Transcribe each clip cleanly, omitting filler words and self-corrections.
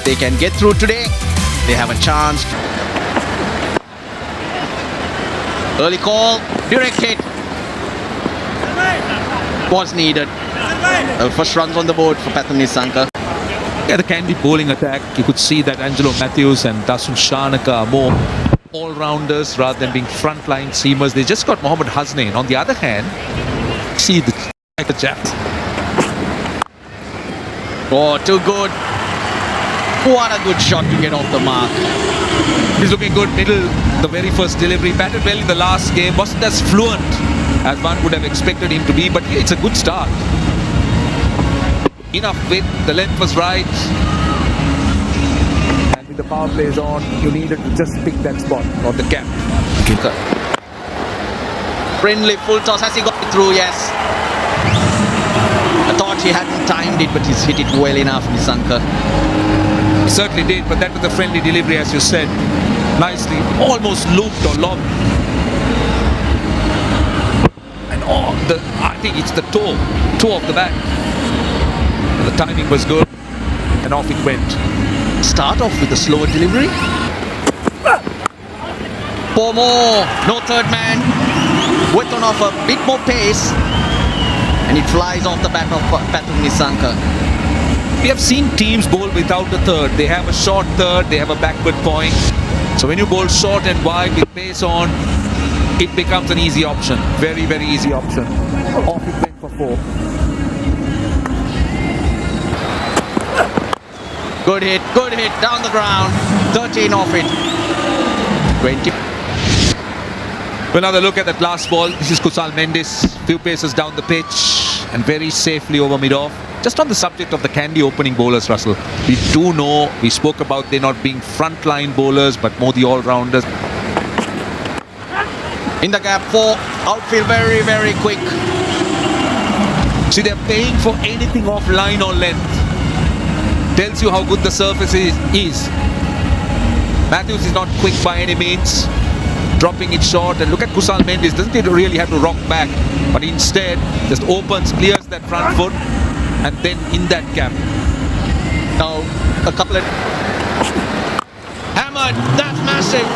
If they can get through today, they have a chance. Early call, direct hit. Was needed. First runs on the board for Pathamnis Lanka. Yeah, the Kandy bowling attack, you could see that Angelo Matthews and Dasun Shanaka are more all-rounders rather than being frontline seamers. They just got Mohammad Hasnain. On the other hand, see the Jaffna. Oh, too good. What a good shot to get off the mark. He's looking good middle, the very first delivery. Batted well in the last game. Wasn't as fluent as one would have expected him to be, but yeah, it's a good start. Enough width, the length was right. And with the power plays on, you needed to just pick that spot or the gap. Friendly full toss. Has he got it through? Yes. I thought he hadn't timed it, but he's hit it well enough, Nisanka. He certainly did, but that was a friendly delivery, as you said. Nicely, almost looped or lobbed. And I think it's the toe of the bat. The timing was good, and off it went. Start off with a slower delivery. 4 more, no third man. Went on off a bit more pace, and it flies off the bat of Pathamnis Lanka. We have seen teams bowl without a third. They have a short third, they have a backward point. So when you bowl short and wide with pace on, it becomes an easy option. Very, very easy option. Off it went for 4. Good hit, down the ground. 13 off it. 20. Well, another look at that last ball. This is Kusal Mendes, few paces down the pitch and very safely over mid-off. Just on the subject of the Kandy opening bowlers, Russell, we do know, we spoke about they not being frontline bowlers, but more the all-rounders. In the gap 4, outfield very, very quick. See, they're paying for anything off line or length. Tells you how good the surface is. Matthews is not quick by any means. Dropping it short, and look at Kusal Mendes, doesn't he really have to rock back, but instead just opens, clears that front foot, and then in that gap. Now a couple of hammered, that's massive.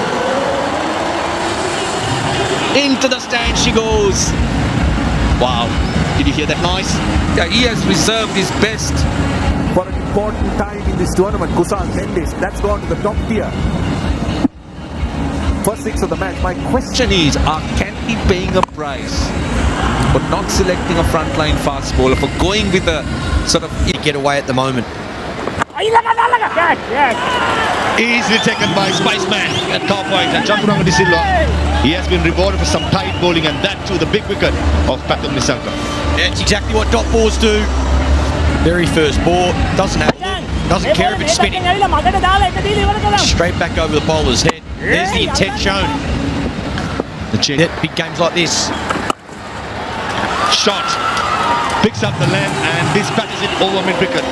Into the stand she goes. Wow, did you hear that noise? Yeah, he has reserved his best for an important time in this tournament. Kusal Mendes, that's gone to the top tier. First 6 of the match. My question is, are Kandy paying a price for not selecting a frontline fast bowler, for going with a sort of Get away at the moment. Easily taken by Spiceman at top point, and Jaffna he has been rewarded for some tight bowling, and that too the big wicket of Pathamnis Lanka. That's exactly what dot balls do. Very first ball, doesn't have a look, doesn't care if it's spinning. Straight back over the bowler's head. There's the intent shown. The big games like this. Shot picks up the length and dispatches it over mid-wicket.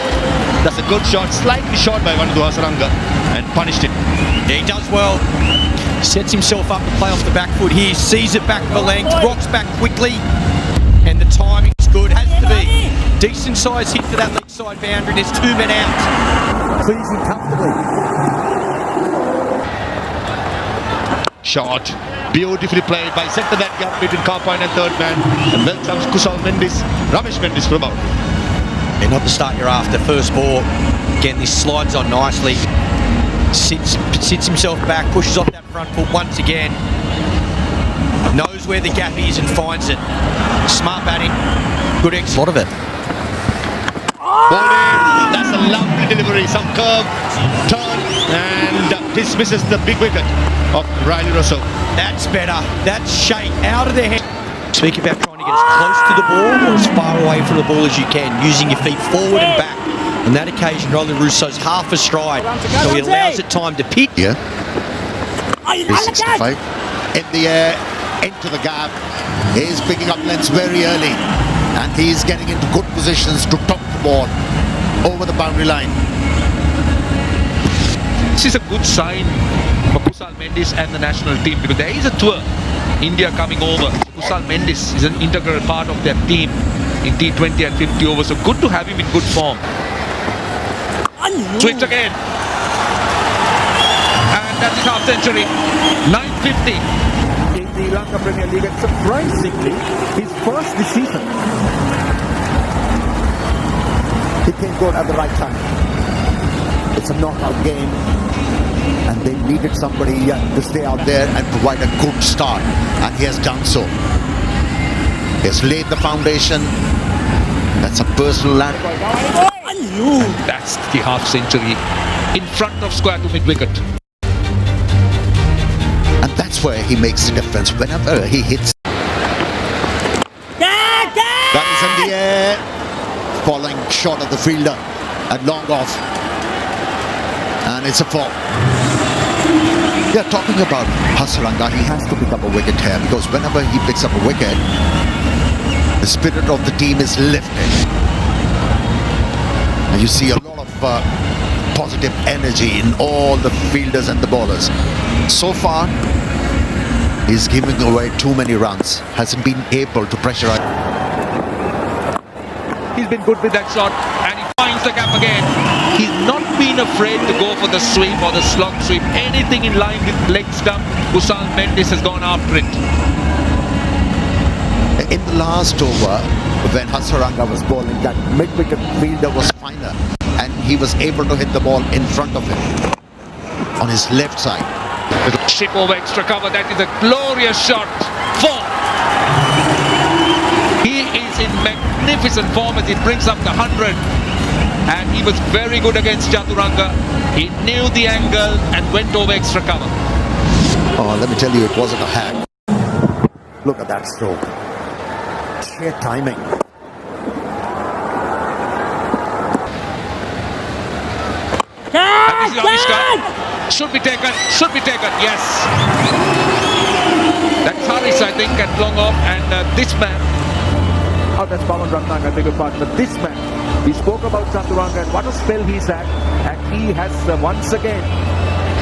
That's a good shot, slightly short by Vanadu Hasaranga, and punished it. Yeah, he does well. Sets himself up to play off the back foot here, sees it back for length, rocks back quickly, and the timing's good, has to be. Decent size hit to that leg side boundary, there's 2 men out. pleasing comfortably. Shot beautifully played by centre that gap between car point and third man, and well comes Kusal Mendes, Ramesh Mendes from out. Yeah, not the start you're after. First ball, again this slides on nicely, sits himself back, pushes off that front foot once again, knows where the gap is and finds it. Smart batting, good X. A lot of it. Bowling, that's a lovely delivery, some curve, turn, and dismisses the big wicket of Riley Russell. That's better, that's shake out of the head. Speak about trying to get as close to the ball or as far away from the ball as you can, using your feet forward and back. On that occasion, Riley Russo's half a stride, so he allows it time to pitch. Yeah. 365 in the air, into the gap. He's picking up lengths very early, and he's getting into good positions to top the ball over the boundary line. This is a good sign for Kusal Mendes and the national team, because there is a tour, India coming over. Kusal Mendes is an integral part of their team in T20 and 50 overs, so good to have him in good form. Switch again. and that's his half century. 950. In the Lanka Premier League, and surprisingly, his first this season. He came good at the right time. It's a knockout game, and they needed somebody to stay out there and provide a good start, and he has done so. He has laid the foundation. That's a personal land. That's the half century in front of square to mid wicket. And that's where he makes the difference whenever he hits. That is in the air. Falling short of the fielder at long off. And it's a four. They're talking about Hasaranga. He has to pick up a wicket here, because whenever he picks up a wicket, the spirit of the team is lifted. And you see a lot of positive energy in all the fielders and the bowlers. So far, he's giving away too many runs. Hasn't been able to pressurize. He's been good with that shot, and he finds the gap again. He's not been afraid to go for the sweep or the slog sweep. Anything in line with leg stump, Kusal Mendes has gone after it. In the last over, when Hasaranga was bowling, that mid-wicket fielder was finer, and he was able to hit the ball in front of him on his left side. Chip over extra cover. That is a glorious shot. 4. He is in magnificent form as he brings up the 100, and he was very good against Chaturanga. He knew the angle and went over extra cover. Oh, let me tell you, it wasn't a hack. Look at that stroke. Sheer timing. And this is Avishka. Should be taken, yes. That's Haris, I think, at long off, and this man. Oh, that's Pawan Ratnang, I beg your pardon. But this man, we spoke about Chaturanga and what a spell he's had, and he has once again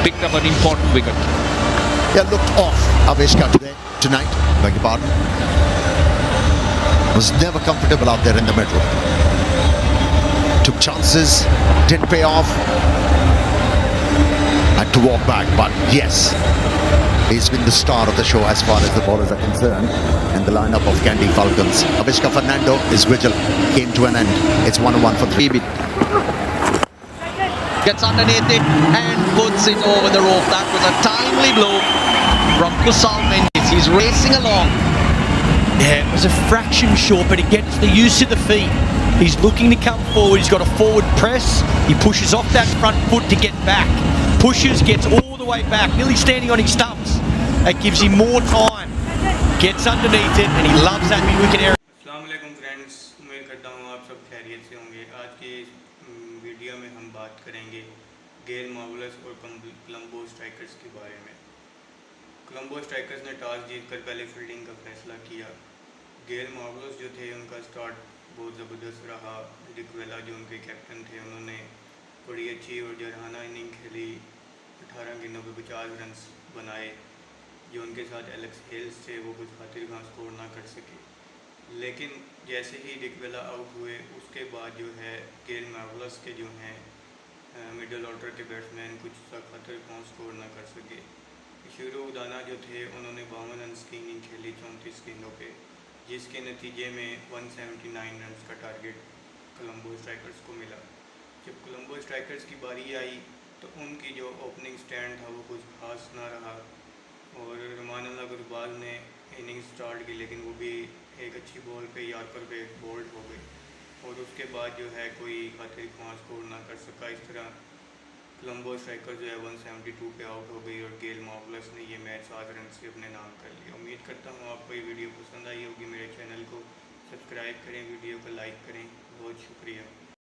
picked up an important wicket. Yeah, looked off Avishka tonight, beg your pardon. Was never comfortable out there in the middle. Took chances, didn't pay off. Had to walk back, but yes, he's been the star of the show as far as the bowlers are concerned. And the lineup of Kandy Falcons. Avishka Fernando, his vigil came to an end. It's 1-1 for 3. Gets underneath it and puts it over the rope. That was a timely blow from Kusal Mendes. He's racing along. Yeah, it was a fraction short, but it gets the use of the feet. He's looking to come forward. He's got a forward press. He pushes off that front foot to get back. Pushes, gets all the way back, nearly standing on his stumps. That gives him more time. Gets underneath it, and he loves that mid-wicket area. अस्सलामुअलैकुम friends, उम्मीद करता हूँ आप सब खैरियत से होंगे। आज के इस वीडियो में हम बात करेंगे गेल मार्वलस और कोलंबो स्ट्राइकर्स के बारे में। कोलंबो स्ट्राइकर्स ने टॉस जीतकर पहले फील्डिंग का फैसला किया। गेल मार्वलस जो थे उनका स्टार्ट बहुत ज़बरदस्त रहा। डिकवेला जो उनके कैप्टन थे उन्होंने बड़ी अच्छी और जरहाना इनिंग खेली। 18 गेंदों पे 50 रन बनाए। जो उनके साथ एलेक्स हेल्स थे वो कुछ खातिर खां स्कोर ना कर सके, लेकिन जैसे ही डिकवेला आउट हुए उसके बाद जो है गेल मार्वलस के जो हैं मिडल ऑर्डर के बैट्समैन कुछ खातिर खां स्कोर ना कर सके। शुरू उदाना जो थे उन्होंने 52 रन की इनिंग खेली 34 गेंदों पे, जिसके नतीजे में 179 रन का टारगेट कोलंबो स्ट्राइकर्स को मिला। जब कोलंबो स्ट्राइकर्स की बारी आई तो उनकी जो ओपनिंग स्टैंड था वो कुछ खास ना रहा और रमान अल्लाह गुरबाज ने इनिंग स्टार्ट की, लेकिन वो भी एक अच्छी बॉल पे यॉर्कर पे बोल्ड हो गई और उसके बाद जो है कोई खातिर ख्वां स्कोर ना कर सका। इस तरह कोलंबो स्ट्राइकर जो है 172 पे आउट हो गई और गेल मार्वलस ने ये मैच 7 रन से अपने नाम कर लिया। उम्मीद करता हूँ आपको ये वीडियो पसंद आई होगी। मेरे चैनल को सब्सक्राइब करें, वीडियो को लाइक करें। बहुत शुक्रिया।